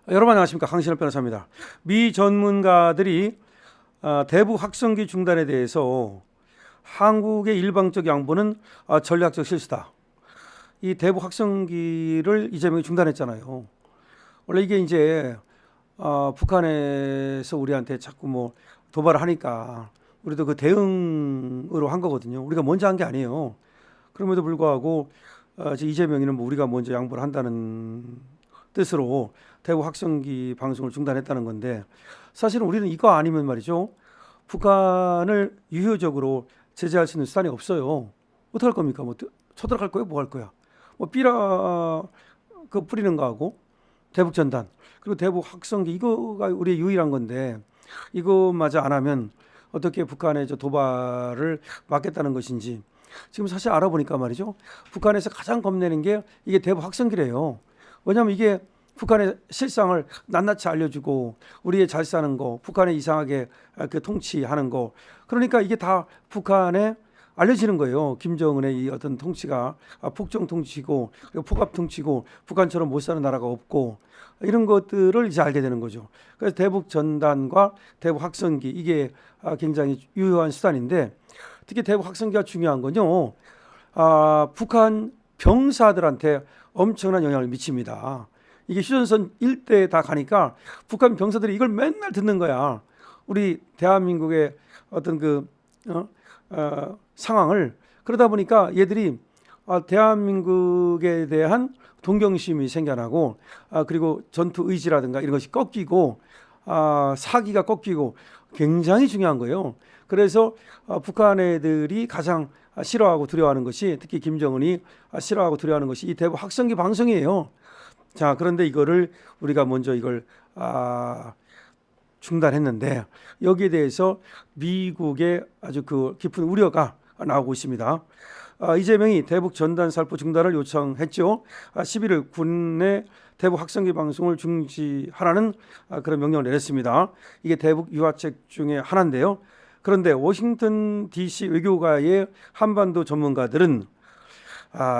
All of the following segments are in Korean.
여러분 안녕하십니까, 강신업 변호사입니다. 미 전문가들이 대북 확성기 중단에 대해서 한국의 일방적 양보는 전략적 실수다. 이 대북 확성기를 이재명이 중단했잖아요. 원래 이게 이제 북한에서 우리한테 자꾸 뭐 도발을 하니까 우리도 그 대응으로 한 거거든요. 우리가 먼저 한 게 아니에요. 그럼에도 불구하고 이재명이는 뭐 우리가 먼저 양보를 한다는 뜻으로 대북 확성기 방송을 중단했다는 건데, 사실은 우리는 이거 아니면 말이죠, 북한을 유효적으로 제재할 수 있는 수단이 없어요. 어떻게 할 겁니까? 뭐 쳐들어갈 거예요? 뭐 할 거야? 뭐 삐라 그 뿌리는 거하고 대북 전단 그리고 대북 확성기, 이거가 우리의 유일한 건데, 이거마저 안 하면 어떻게 북한의 저 도발을 막겠다는 것인지. 지금 사실 알아보니까 말이죠, 북한에서 가장 겁내는 게 이게 대북 확성기래요. 왜냐하면 이게 북한의 실상을 낱낱이 알려주고 우리의 잘 사는 거, 북한의 이상하게 그 통치하는 거, 그러니까 이게 다 북한에 알려지는 거예요. 김정은의 이 어떤 통치가 폭정 통치고 그리고 폭압 통치고 북한처럼 못 사는 나라가 없고, 이런 것들을 이제 알게 되는 거죠. 그래서 대북 전단과 대북 확성기, 이게 굉장히 유효한 수단인데, 특히 대북 확성기가 중요한 건요, 북한 병사들한테 엄청난 영향을 미칩니다. 이게 휴전선 일대에 다 가니까 북한 병사들이 이걸 맨날 듣는 거야. 우리 대한민국의 어떤 그 상황을. 그러다 보니까 얘들이 대한민국에 대한 동경심이 생겨나고, 그리고 전투 의지라든가 이런 것이 꺾이고, 사기가 꺾이고, 굉장히 중요한 거예요. 그래서 북한 애들이 가장 싫어하고 두려워하는 것이, 특히 김정은이 싫어하고 두려워하는 것이 이 대북 확성기 방송이에요. 자, 그런데 이거를 우리가 먼저 이걸 중단했는데, 여기에 대해서 미국의 아주 그 깊은 우려가 나오고 있습니다. 이재명이 대북 전단 살포 중단을 요청했죠. 11일 군내 대북 확성기 방송을 중지하라는 그런 명령을 내렸습니다. 이게 대북 유화책 중에 하나인데요. 그런데 워싱턴 DC 외교가의 한반도 전문가들은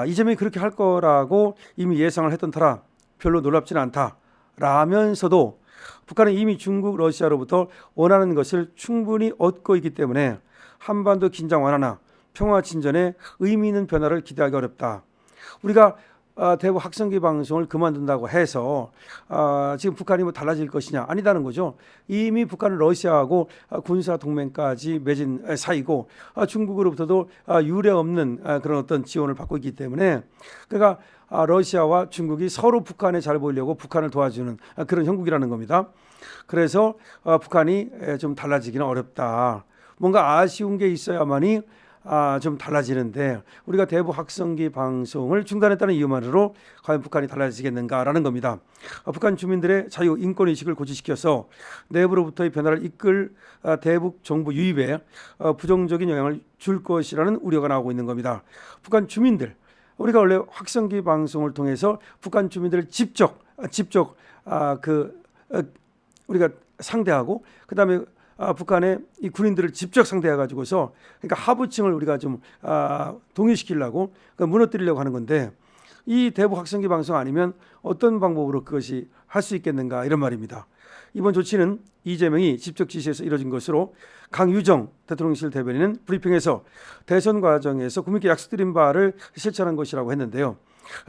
이재명이 그렇게 할 거라고 이미 예상을 했던 터라 별로 놀랍지는 않다 라면서도, 북한은 이미 중국, 러시아로부터 원하는 것을 충분히 얻고 있기 때문에 한반도 긴장 완화나 평화 진전에 의미 있는 변화를 기대하기 어렵다. 우리가 대북 확성기 방송을 그만둔다고 해서 지금 북한이 뭐 달라질 것이냐? 아니다는 거죠. 이미 북한은 러시아하고 군사 동맹까지 맺은 사이고, 중국으로부터도 유례 없는 그런 어떤 지원을 받고 있기 때문에, 그러니까 러시아와 중국이 서로 북한에 잘 보이려고 북한을 도와주는 그런 형국이라는 겁니다. 그래서 북한이 좀 달라지기는 어렵다. 뭔가 아쉬운 게 있어야만이 좀 달라지는데, 우리가 대북 확성기 방송을 중단했다는 이유만으로 과연 북한이 달라지겠는가라는 겁니다. 북한 주민들의 자유 인권 의식을 고취시켜서 내부로부터의 변화를 이끌 대북 정부 유입에 부정적인 영향을 줄 것이라는 우려가 나오고 있는 겁니다. 북한 주민들, 우리가 원래 확성기 방송을 통해서 북한 주민들을 직접 우리가 상대하고, 그다음에 북한의 이 군인들을 직접 상대해 가지고서, 그러니까 하부층을 우리가 좀 동요시키려고, 그러니까 무너뜨리려고 하는 건데, 이 대북 확성기 방송 아니면 어떤 방법으로 그것이 할 수 있겠는가, 이런 말입니다. 이번 조치는 이재명이 직접 지시해서 이뤄진 것으로 강유정 대통령실 대변인은 브리핑에서 대선 과정에서 국민께 약속드린 바를 실천한 것이라고 했는데요.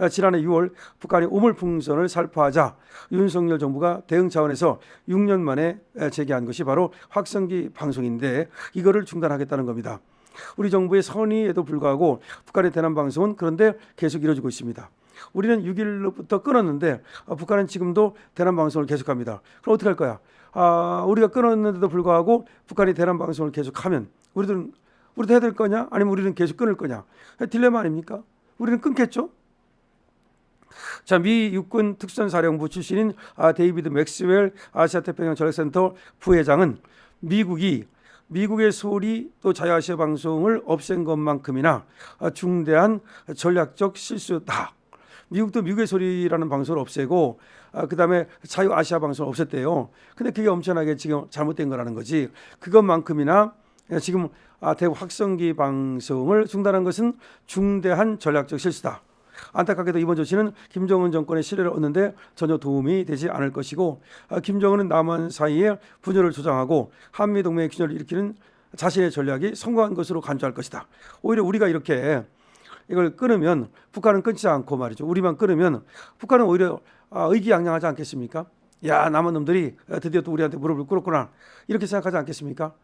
지난해 6월 북한이 오물풍선을 살포하자 윤석열 정부가 대응 차원에서 6년 만에 제기한 것이 바로 확성기 방송인데, 이거를 중단하겠다는 겁니다. 우리 정부의 선의에도 불구하고 북한의 대남 방송은 그런데 계속 이루어지고 있습니다. 우리는 6일부터 끊었는데 북한은 지금도 대남 방송을 계속합니다. 그럼 어떻게 할 거야? 우리가 끊었는데도 불구하고 북한이 대남 방송을 계속하면 우리도 해야 될 거냐? 아니면 우리는 계속 끊을 거냐? 딜레마 아닙니까? 우리는 끊겠죠. 자, 미 육군 특전사령부 출신인 데이비드 맥스웰 아시아태평양 전략센터 부회장은 미국의 소리 또 자유아시아 방송을 없앤 것만큼이나 중대한 전략적 실수다. 미국도 미국의 소리라는 방송을 없애고 그다음에 자유아시아 방송을 없앴대요. 근데 그게 엄청나게 지금 잘못된 거라는 거지. 그것만큼이나 지금 대북 확성기 방송을 중단한 것은 중대한 전략적 실수다. 안타깝게도 이번 조치는 김정은 정권의 신뢰를 얻는데 전혀 도움이 되지 않을 것이고 김정은은 남한 사이에 분열을 조장하고 한미동맹의 균열을 일으키는 자신의 전략이 성공한 것으로 간주할 것이다. 오히려 우리가 이렇게 이걸 끊으면 북한은 끊지 않고 말이죠. 우리만 끊으면 북한은 오히려 의기양양하지 않겠습니까? 야, 남한 놈들이 드디어 또 우리한테 무릎을 꿇었구나. 이렇게 생각하지 않겠습니까?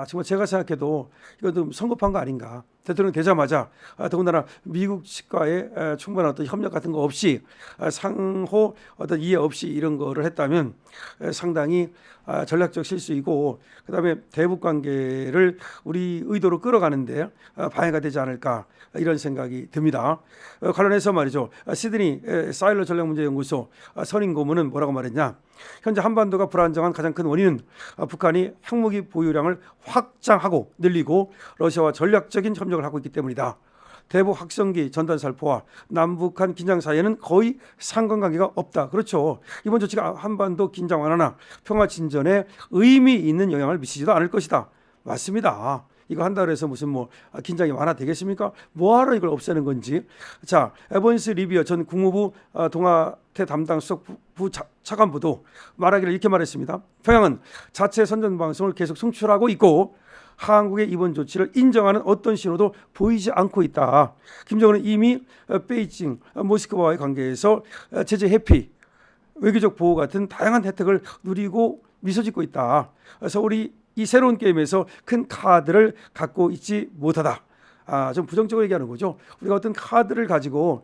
정말 제가 생각해도 이것도 성급한 거 아닌가. 대통령 되자마자 더군다나 미국 측과의 충분한 어떤 협력 같은 거 없이 상호 어떤 이해 없이 이런 거를 했다면 상당히 전략적 실수이고 그다음에 대북 관계를 우리 의도로 끌어가는데 방해가 되지 않을까 이런 생각이 듭니다. 관련해서 말이죠. 시드니 사일러 전략문제연구소 선임 고문은 뭐라고 말했냐. 현재 한반도가 불안정한 가장 큰 원인은 북한이 핵무기 보유량을 확장하고 늘리고 러시아와 전략적인 협력을 하고 있기 때문이다. 대북 확성기 전단살포와 남북한 긴장 사이에는 거의 상관관계가 없다. 그렇죠. 이번 조치가 한반도 긴장 완화나 평화 진전에 의미 있는 영향을 미치지도 않을 것이다. 맞습니다. 이거 한다 그래서 무슨 긴장이 완화되겠습니까? 뭐하러 이걸 없애는 건지. 자, 에번스 리비어 전 국무부 동아태 담당 수석부 차관부도 말하기를 이렇게 말했습니다. 평양은 자체 선전 방송을 계속 송출하고 있고 한국의 이번 조치를 인정하는 어떤 신호도 보이지 않고 있다. 김정은은 이미 베이징, 모스크바와의 관계에서 제재 회피, 외교적 보호 같은 다양한 혜택을 누리고 미소 짓고 있다. 서울이 이 새로운 게임에서 큰 카드를 갖고 있지 못하다. 좀 부정적으로 얘기하는 거죠. 우리가 어떤 카드를 가지고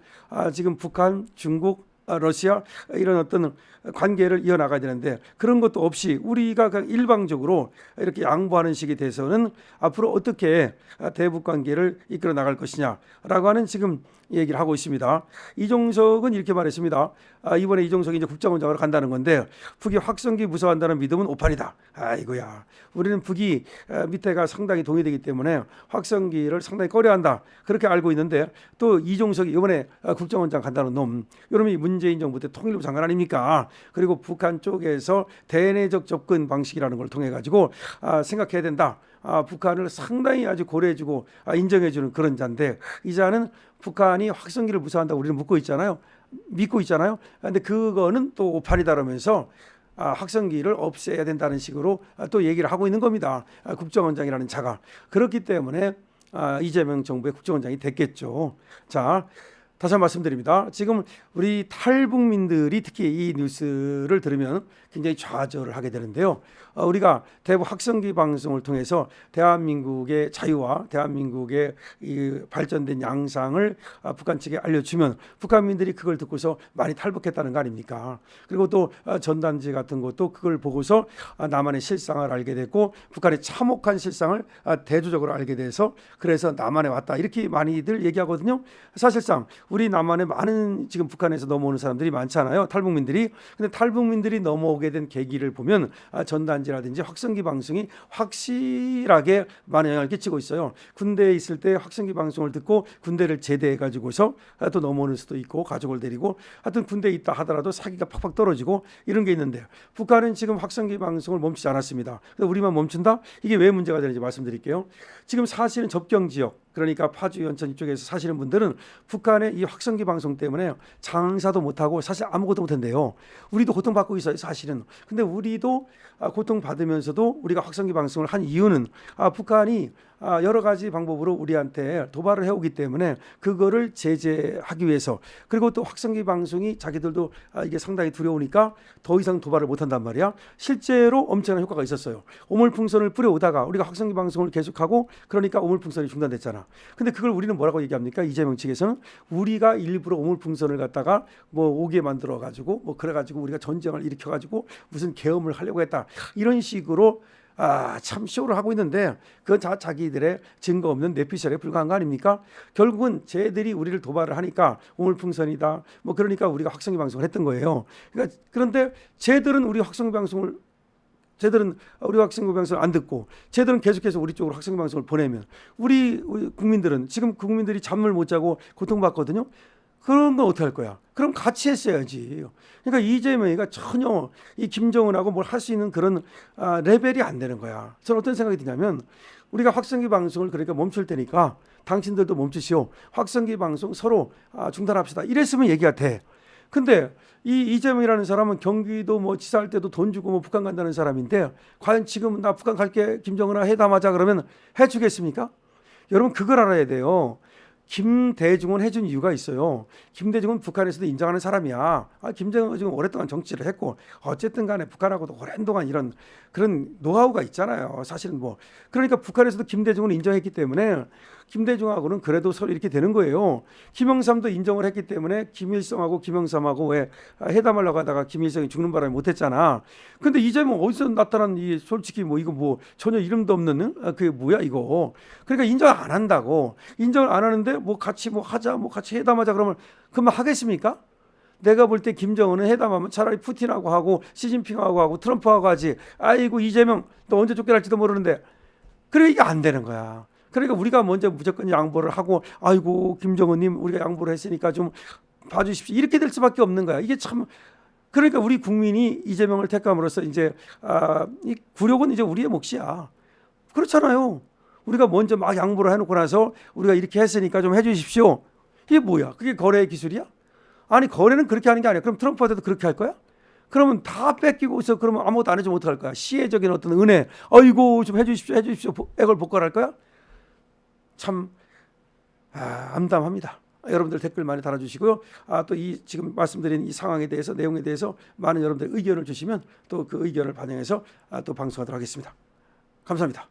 지금 북한, 중국, 러시아 이런 어떤 관계를 이어나가야 되는데 그런 것도 없이 우리가 그냥 일방적으로 이렇게 양보하는 식이 돼서는 앞으로 어떻게 대북 관계를 이끌어 나갈 것이냐라고 하는 지금 얘기를 하고 있습니다. 이종석은 이렇게 말했습니다. 이번에 이종석이 이제 국정원장으로 간다는 건데 북이 확성기 무서워한다는 믿음은 오판이다. 아이고야. 우리는 북이 밑에가 상당히 동의되기 때문에 확성기를 상당히 꺼려한다. 그렇게 알고 있는데 또 이종석이 이번에 국정원장 간다는 놈. 이놈이 문재인 정부 때 통일부 장관 아닙니까? 그리고 북한 쪽에서 대내적 접근 방식이라는 걸 통해 가지고 생각해야 된다. 북한을 상당히 아주 고려해주고 인정해주는 그런 자인데 이 자는 북한이 확성기를 무서워한다고 우리는 믿고 있잖아요. 그런데 그거는 또 오판이다 그러면서 확성기를 없애야 된다는 식으로 또 얘기를 하고 있는 겁니다. 국정원장이라는 자가. 그렇기 때문에 이재명 정부의 국정원장이 됐겠죠. 자, 다시 한번 말씀드립니다. 지금 우리 탈북민들이 특히 이 뉴스를 들으면 굉장히 좌절을 하게 되는데요. 우리가 대북 확성기 방송을 통해서 대한민국의 자유와 대한민국의 이 발전된 양상을 북한 측에 알려주면 북한민들이 그걸 듣고서 많이 탈북했다는 거 아닙니까? 그리고 또 전단지 같은 것도 그걸 보고서 남한의 실상을 알게 됐고 북한의 참혹한 실상을 대조적으로 알게 돼서 그래서 남한에 왔다 이렇게 많이들 얘기하거든요. 사실상 우리 남한에 많은 지금 북한에서 넘어오는 사람들이 많잖아요. 탈북민들이. 근데 탈북민들이 넘어오게 된 계기를 보면 전단지라든지 확성기 방송이 확실하게 많은 영향을 끼치고 있어요. 군대에 있을 때 확성기 방송을 듣고 군대를 제대해 가지고서 또 넘어오는 수도 있고 가족을 데리고 하여튼 군대에 있다 하더라도 사기가 팍팍 떨어지고 이런 게 있는데 북한은 지금 확성기 방송을 멈추지 않았습니다. 근데 우리만 멈춘다? 이게 왜 문제가 되는지 말씀드릴게요. 지금 사실은 접경 지역 그러니까 파주, 연천 이쪽에서 사시는 분들은 북한의 이 확성기 방송 때문에 장사도 못하고 사실 아무것도 못한대요. 우리도 고통받고 있어요, 사실은. 근데 우리도 고통받으면서도 우리가 확성기 방송을 한 이유는 북한이 여러 가지 방법으로 우리한테 도발을 해오기 때문에 그거를 제재하기 위해서 그리고 또 확성기 방송이 자기들도 이게 상당히 두려우니까 더 이상 도발을 못한단 말이야. 실제로 엄청난 효과가 있었어요. 오물풍선을 뿌려오다가 우리가 확성기 방송을 계속하고 그러니까 오물풍선이 중단됐잖아. 근데 그걸 우리는 뭐라고 얘기합니까? 이재명 측에서는 우리가 일부러 오물풍선을 갖다가 오게 만들어 가지고 그래 가지고 우리가 전쟁을 일으켜 가지고 무슨 계엄을 하려고 했다. 이런 식으로 참 쇼를 하고 있는데 그건 자기들의 증거 없는 뇌피셜에 불과한 거 아닙니까? 결국은 쟤들이 우리를 도발을 하니까 오물풍선이다. 그러니까 우리가 확성기 방송을 했던 거예요. 그런데 쟤들은 우리 확성기 방송을 안 듣고 쟤들은 계속해서 우리 쪽으로 확성기 방송을 보내면 우리 국민들은 지금 국민들이 잠을 못 자고 고통받거든요. 그런 건 어떻게 할 거야? 그럼 같이 했어야지. 그러니까 이재명이가 전혀 이 김정은하고 뭘 할 수 있는 그런 레벨이 안 되는 거야. 저는 어떤 생각이 드냐면 우리가 확성기 방송을 그러니까 멈출 테니까 당신들도 멈추시오. 확성기 방송 서로 중단합시다. 이랬으면 얘기가 돼. 근데 이 이재명이라는 사람은 경기도 뭐 지사할 때도 돈 주고 뭐 북한 간다는 사람인데 과연 지금 나 북한 갈게 김정은아 회담하자 그러면 해주겠습니까? 여러분 그걸 알아야 돼요. 김대중은 해준 이유가 있어요. 김대중은 북한에서도 인정하는 사람이야. 김정은은 지금 오랫동안 정치를 했고 어쨌든 간에 북한하고도 오랜 동안 이런 그런 노하우가 있잖아요. 사실은 뭐 그러니까 북한에서도 김대중을 인정했기 때문에 김대중하고는 그래도 서로 이렇게 되는 거예요. 김영삼도 인정을 했기 때문에 김일성하고 김영삼하고 왜 회담하려고 하다가 김일성이 죽는 바람에 못했잖아. 근데 이재명 어디서 나타난 이 솔직히 뭐 이거 뭐 전혀 이름도 없는 그게 뭐야 이거. 그러니까 인정 안 한다고. 인정을 안 하는데 뭐 같이 뭐 하자 뭐 같이 회담하자 그러면 그만 하겠습니까? 내가 볼 때 김정은은 회담하면 차라리 푸틴하고 하고 시진핑하고 하고 트럼프하고 하지. 아이고 이재명 너 언제 쫓겨날지도 모르는데. 그래 이게 안 되는 거야. 그러니까 우리가 먼저 무조건 양보를 하고 아이고 김정은님 우리가 양보를 했으니까 좀 봐주십시오. 이렇게 될 수밖에 없는 거야. 이게 참 그러니까 우리 국민이 이재명을 택함으로써 이제 이 굴욕은 이제 우리의 몫이야. 그렇잖아요. 우리가 먼저 막 양보를 해놓고 나서 우리가 이렇게 했으니까 좀 해주십시오. 이게 뭐야? 그게 거래의 기술이야? 아니 거래는 그렇게 하는 게 아니야. 그럼 트럼프한테도 그렇게 할 거야? 그러면 다 뺏기고 있어. 그러면 아무것도 안 해주면 어떡할 거야? 시혜적인 어떤 은혜. 아이고 좀 해주십시오. 액을 복걸할 거야? 참 암담합니다. 여러분들 댓글 많이 달아주시고요. 또 이 지금 말씀드린 이 상황에 대해서 내용에 대해서 많은 여러분들 의견을 주시면 또 그 의견을 반영해서 또 방송하도록 하겠습니다. 감사합니다.